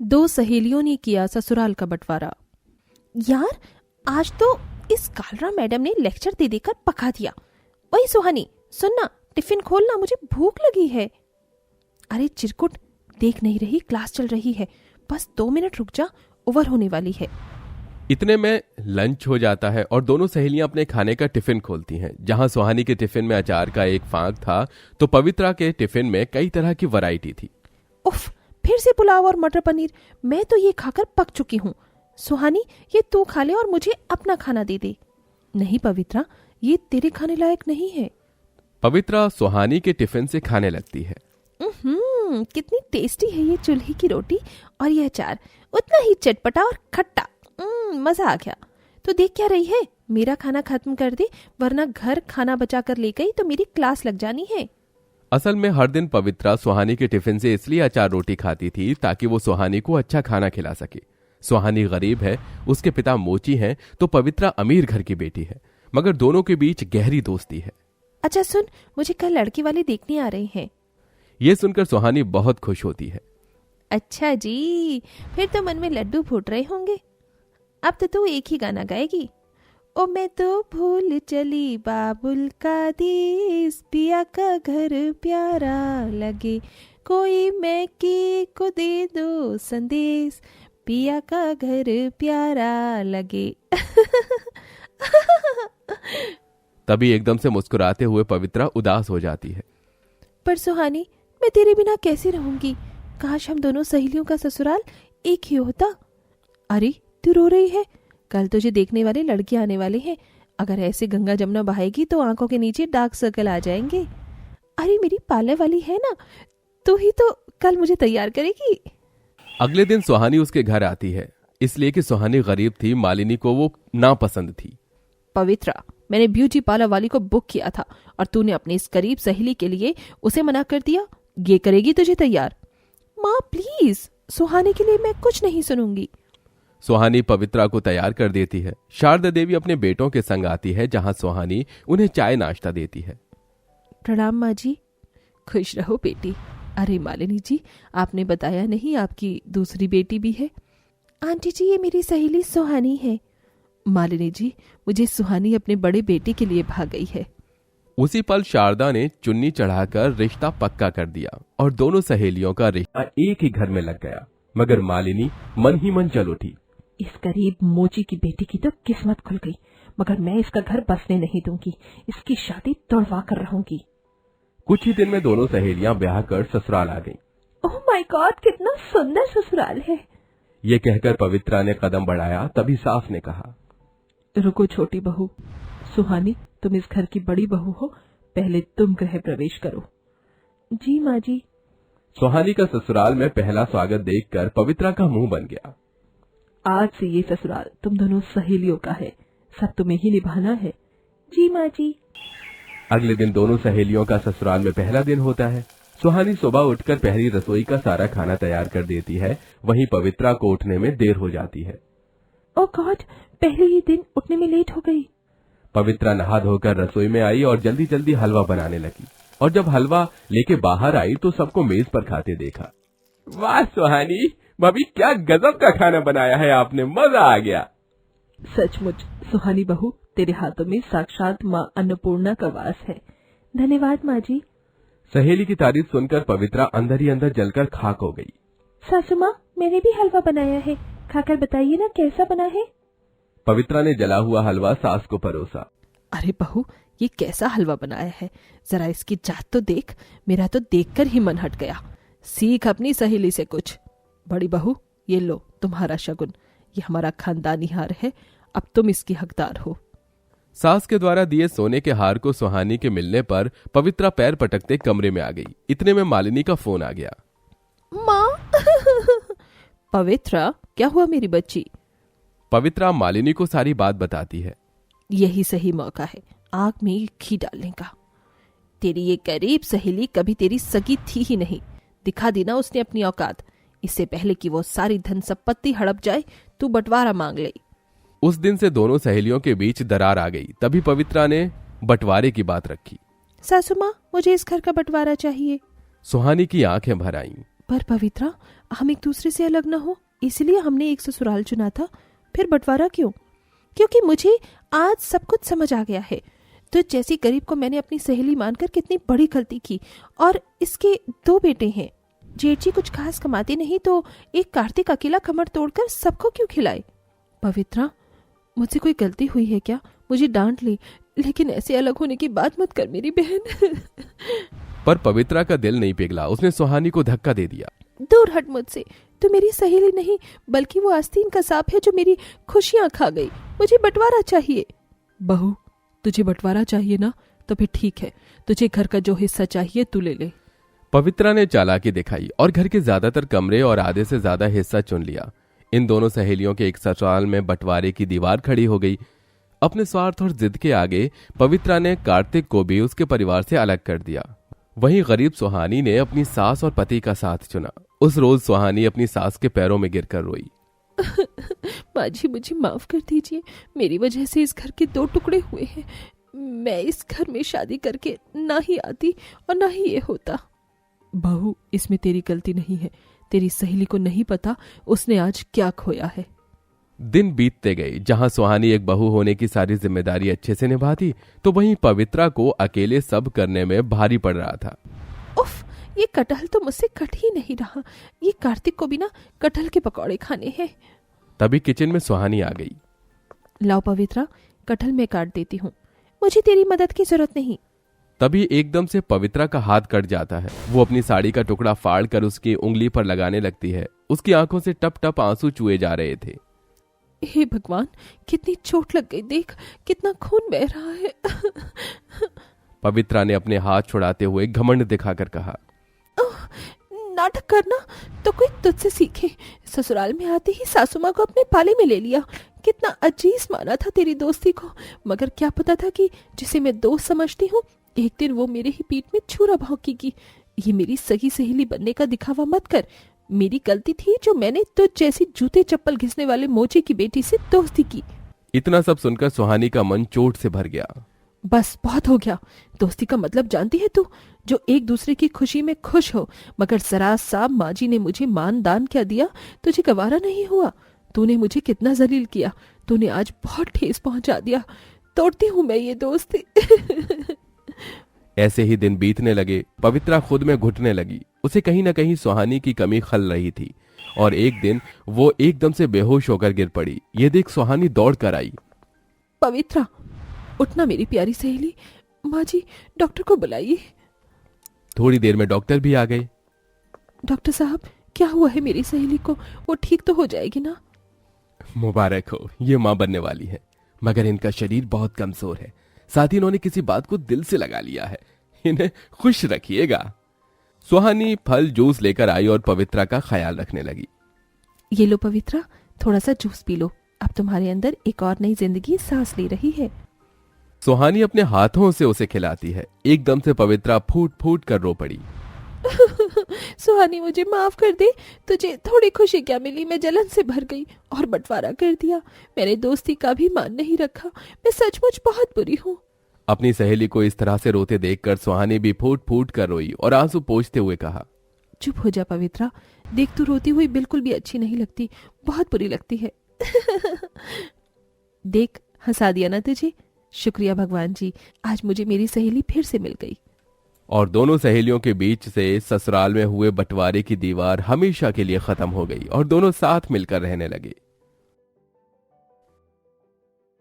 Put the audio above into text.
दो सहेलियों ने किया ससुराल का बंटवारा। यार, आज तो इस कालरा मैडम ने लेक्चर दे देकर पका दिया। ओए सुहानी, सुनना, टिफिन खोलना, मुझे भूख लगी है। अरे चिरकुट, देख नहीं रही क्लास चल रही है, बस 2 मिनट रुक जा, ओवर होने वाली है। इतने में लंच हो जाता है और दोनों सहेलियां अपने खाने का टिफिन खोलती हैं। जहां सुहानी के टिफिन में अचार का एक फांक था तो पवित्रा के टिफिन में कई तरह की वैरायटी थी। उफ, फिर से पुलाव और मटर पनीर, मैं तो ये खाकर पक चुकी हूँ। सुहानी, ये तू खा ले और मुझे अपना खाना दे दे। नहीं पवित्रा, ये तेरे खाने लायक नहीं है। पवित्रा सुहानी के टिफिन से खाने लगती है। कितनी टेस्टी है ये चूल्हे की रोटी और ये अचार, उतना ही चटपटा और खट्टा। मजा आ गया। तो देख क्या रही है, मेरा खाना खत्म कर दे, वरना घर खाना बचा कर ले गई तो मेरी क्लास लग जानी है। असल में हर दिन पवित्रा सुहानी के टिफिन से इसलिए अचार रोटी खाती थी ताकि वो सुहानी को अच्छा खाना खिला सके। सुहानी गरीब है, उसके पिता मोची हैं, तो पवित्रा अमीर घर की बेटी है, मगर दोनों के बीच गहरी दोस्ती है। अच्छा सुन, मुझे कल लड़के वाले देखने आ रहे हैं। ये सुनकर सुहानी बहुत खुश होती है। अच्छा जी, फिर तो मन में लड्डू फूट रहे होंगे। अब तो तू एक ही गाना गाएगी। ओ मैं तो भूल चली बाबुल का देश, पिया का घर प्यारा लगे, कोई मैं की को दे दो संदेश, पिया का घर प्यारा लगे। तभी एकदम से मुस्कुराते हुए पवित्रा उदास हो जाती है। पर सुहानी, मैं तेरे बिना कैसे रहूंगी? काश हम दोनों सहेलियों का ससुराल एक ही होता। अरे तू रो रही है? कल तुझे देखने वाले लड़के आने वाले हैं। अगर ऐसे गंगा जमुना बहाएगी तो आंखों के नीचे डार्क सर्कल आ जाएंगे। अरे मेरी पार्लर वाली है ना, तू ही तो कल मुझे तैयार करेगी। अगले दिन सुहानी उसके घर आती है, इसलिए कि सुहानी गरीब थी, मालिनी को वो नापसंद थी। पवित्रा, मैंने ब्यूटी पार्लर वाली को बुक किया था और तूने अपनी इस गरीब सहेली के लिए उसे मना कर दिया। ये करेगी तुझे तैयार? माँ प्लीज, सुहानी के लिए मैं कुछ नहीं सुनूंगी। सुहानी पवित्रा को तैयार कर देती है। शारदा देवी अपने बेटों के संग आती है, जहां सुहानी उन्हें चाय नाश्ता देती है। प्रणाम माँ जी। खुश रहो बेटी। अरे मालिनी जी, आपने बताया नहीं आपकी दूसरी बेटी भी है। आंटी जी, ये मेरी सहेली सुहानी है। मालिनी जी, मुझे सुहानी अपने बड़े बेटे के लिए भाग गई है। उसी पल शारदा ने चुन्नी चढ़ाकर रिश्ता पक्का कर दिया और दोनों सहेलियों का रिश्ता एक ही घर में लग गया। मगर मालिनी मन ही मन चल उठी। इस गरीब मोची की बेटी की तो किस्मत खुल गई, मगर मैं इसका घर बसने नहीं दूंगी। इसकी शादी तोड़वा कर रहूंगी। कुछ ही दिन में दोनों सहेलियां ब्याह कर ससुराल आ गईं। ओह माय गॉड, कितना सुंदर ससुराल है। ये कहकर पवित्रा ने कदम बढ़ाया, तभी सास ने कहा, रुको छोटी बहू, सुहानी तुम इस घर की बड़ी बहू हो, पहले तुम गृह प्रवेश करो। जी माँ जी। सुहानी का ससुराल में पहला स्वागत देखकर पवित्रा का मुंह बन गया। आज से ये ससुराल तुम दोनों सहेलियों का है, सब तुम्हें ही निभाना है। जी माँ जी। अगले दिन दोनों सहेलियों का ससुराल में पहला दिन होता है। सुहानी सुबह उठकर पहली रसोई का सारा खाना तैयार कर देती है, वहीं पवित्रा को उठने में देर हो जाती है। ओह गॉड, पहले ही दिन उठने में लेट हो गई। पवित्रा नहा धोकर रसोई में आई और जल्दी जल्दी हलवा बनाने लगी। और जब हलवा लेके बाहर आई तो सबको मेज पर खाते देखा। वाह सुहानी, भाभी क्या गजब का खाना बनाया है आपने, मजा आ गया। सचमुच सुहानी बहू, तेरे हाथों में साक्षात माँ अन्नपूर्णा का वास है। धन्यवाद माँ जी। सहेली की तारीफ सुनकर पवित्रा अंदर ही अंदर जलकर खाक हो गई। सासू माँ, मैंने भी हलवा बनाया है, खाकर बताइए ना कैसा बना है। पवित्रा ने जला हुआ हलवा सास को परोसा। अरे बहू, ये कैसा हलवा बनाया है, जरा इसकी जात तो देख। मेरा तो देखकर ही मन हट गया। सीख अपनी सहेली से कुछ। बड़ी बहू, ये लो तुम्हारा शगुन, ये हमारा खानदानी हार है, अब तुम इसकी हकदार हो। सास के द्वारा दिए सोने के हार को सुहानी के मिलने पर पवित्रा पैर पटकते कमरे में आ गई। इतने में मालिनी का फोन आ गया। माँ। पवित्रा, क्या हुआ मेरी बच्ची? पवित्रा मालिनी को सारी बात बताती है। यही सही मौका है आग में घी डालने का। तेरी ये गरीब सहेली कभी तेरी सगी थी ही नहीं। दिखा दी ना उसने अपनी औकात। इससे पहले कि वो सारी धन संपत्ति हड़प जाए, तू बंटवारा मांग ले। उस दिन से दोनों सहेलियों के बीच दरार आ गई। तभी पवित्रा ने बंटवारे की बात रखी। सासू माँ, मुझे इस घर का बंटवारा चाहिए। सुहानी की आंखें भर आईं। पर पवित्रा, हम एक दूसरे से अलग ना हो, इसलिए हमने एक ससुराल चुना था। फिर बंटवारा क्यों? क्योंकि मुझे आज सब कुछ समझ आ गया है। तो जैसी गरीब को मैंने अपनी सहेली मानकर कितनी बड़ी गलती की। और इसके 2 बेटे हैं। जेठ जी कुछ खास कमाते नहीं तो एक कार्तिक अकेला कमर तोड़कर सबको क्यों खिलाए? पवित्रा, मुझसे कोई गलती हुई है क्या? मुझे डांट ले, लेकिन ऐसे अलग होने की बात मत कर मेरी बहन। पर पवित्रा का दिल नहीं पिघला। उसने सुहानी को धक्का दे दिया। दूर हट मुझसे। तू मेरी सहेली नहीं बल्कि वो आस्तीन का सांप है जो मेरी खुशियां खा गई। मुझे बंटवारा चाहिए। बहू, तुझे बंटवारा चाहिए ना? तो फिर ठीक है, तुझे घर का जो हिस्सा चाहिए तू ले ले। पवित्रा ने चालाकी दिखाई और घर के ज्यादातर कमरे और आधे से ज्यादा हिस्सा चुन लिया। इन दोनों सहेलियों के एक ससुराल में बंटवारे की दीवार खड़ी हो गई। अपने स्वार्थ और जिद के आगे पवित्रा ने कार्तिक को भी उसके परिवार से अलग कर दिया। वहीं गरीब सुहानी ने अपनी सास और पति का साथ चुना। उस रोज सुहानी अपनी सास के पैरों में गिरकर रोई। माँ जी, मुझे माफ कर दीजिए। मेरी वजह से इस घर के 2 टुकड़े हुए हैं। मैं इस घर में शादी करके ना ही आती और ना ही ये होता। बहू, इसमें तेरी गलती नहीं है। तेरी सहेली को नहीं पता उसने आज क्या खोया है। दिन बीतते गए। जहां सुहानी एक बहू होने की सारी जिम्मेदारी अच्छे से निभाती, तो वहीं पवित्रा को अकेले सब करने में भारी पड़ रहा था। उफ, ये कटहल तो मुझसे कट ही नहीं रहा। ये कार्तिक को भी ना कटहल के पकौड़े खाने हैं। तभी किचन में सुहानी आ गई। लाओ पवित्रा, कटहल मैं काट देती हूँ। मुझे तेरी मदद की जरूरत नहीं। तभी एकदम से पवित्रा का हाथ कट जाता है। वो अपनी साड़ी का टुकड़ा फाड़ कर उसकी उंगली पर लगाने लगती है। उसकी आंखों से टप टप आंसू चुए जा रहे थे। हे भगवान, कितनी चोट लग गई। देख, कितना खून बह रहा है। पवित्रा ने अपने हाथ छुड़ाते हुए घमंड दिखाकर कहा, नाटक करना तो कोई तुझसे सीखे। ससुराल में आते ही सासू माँ को अपने पाले में ले लिया। कितना अजीज माना था तेरी दोस्ती को, मगर क्या पता था कि जिसे मैं दोस्त समझती हूँ एक दिन वो मेरे ही पीठ में छुरा भौंकेगी। ये मेरी सगी सहेली बनने का दिखावा मत कर। मेरी गलती थी जो मैंने तुझ जैसी जूते चप्पल घिसने वाले मोची की बेटी से दोस्ती की। इतना सब सुनकर सुहानी का मन चोट से भर गया। बस बहुत हो गया। दोस्ती का मतलब जानती है तू? जो एक दूसरे की खुशी में खुश हो। मगर जरा सा माँ जी ने मुझे मान दान क्या दिया, तुझे गवारा नहीं हुआ। तूने मुझे कितना जलील किया। तूने आज बहुत ठेस पहुंचा दिया। तोड़ती हूँ मैं ये दोस्ती। ऐसे ही दिन बीतने लगे। पवित्रा खुद में घुटने लगी। उसे कहीं ना कहीं सुहानी की कमी खल रही थी और एक दिन वो एकदम से बेहोश होकर गिर पड़ी। ये देख सुहानी दौड़ कर आई। पवित्रा, उठना मेरी प्यारी सहेली। माँ जी, डॉक्टर को बुलाइए। थोड़ी देर में डॉक्टर भी आ गए। डॉक्टर साहब, क्या हुआ है मेरी सहेली को? वो ठीक तो हो जाएगी ना? मुबारक हो, ये मां बनने वाली है। मगर इनका शरीर बहुत कमजोर है। साथ ही इन्होंने किसी बात को दिल से लगा लिया है। इन्हें खुश रखिएगा। सुहानी फल जूस लेकर आई और पवित्रा का ख्याल रखने लगी। ये लो पवित्रा, थोड़ा सा जूस पी लो। अब तुम्हारे अंदर एक और नई जिंदगी सांस ले रही है। सुहानी अपने हाथों से उसे खिलाती है। एकदम से पवित्रा फूट फूट कर रो पड़ी। सुहानी, मुझे माफ कर दे। तुझे थोड़ी खुशी क्या मिली? मैं जलन से भर गई और बंटवारा कर दिया। मैंने दोस्ती का भी मान नहीं रखा। मैं सचमुच बहुत बुरी हूँ। अपनी सहेली को इस तरह से रोते देखकर सुहानी भी फूट फूट कर रोई और आंसू पोंछते हुए कहा, चुप हो जा पवित्रा। देख, तू रोती हुई बिल्कुल भी अच्छी नहीं लगती। बहुत बुरी लगती है। देख, हंसा दिया ना तुझे। शुक्रिया भगवान जी, आज मुझे मेरी सहेली फिर से मिल गई। और दोनों सहेलियों के बीच से ससुराल में हुए बंटवारे की दीवार हमेशा के लिए खत्म हो गई और दोनों साथ मिलकर रहने लगे।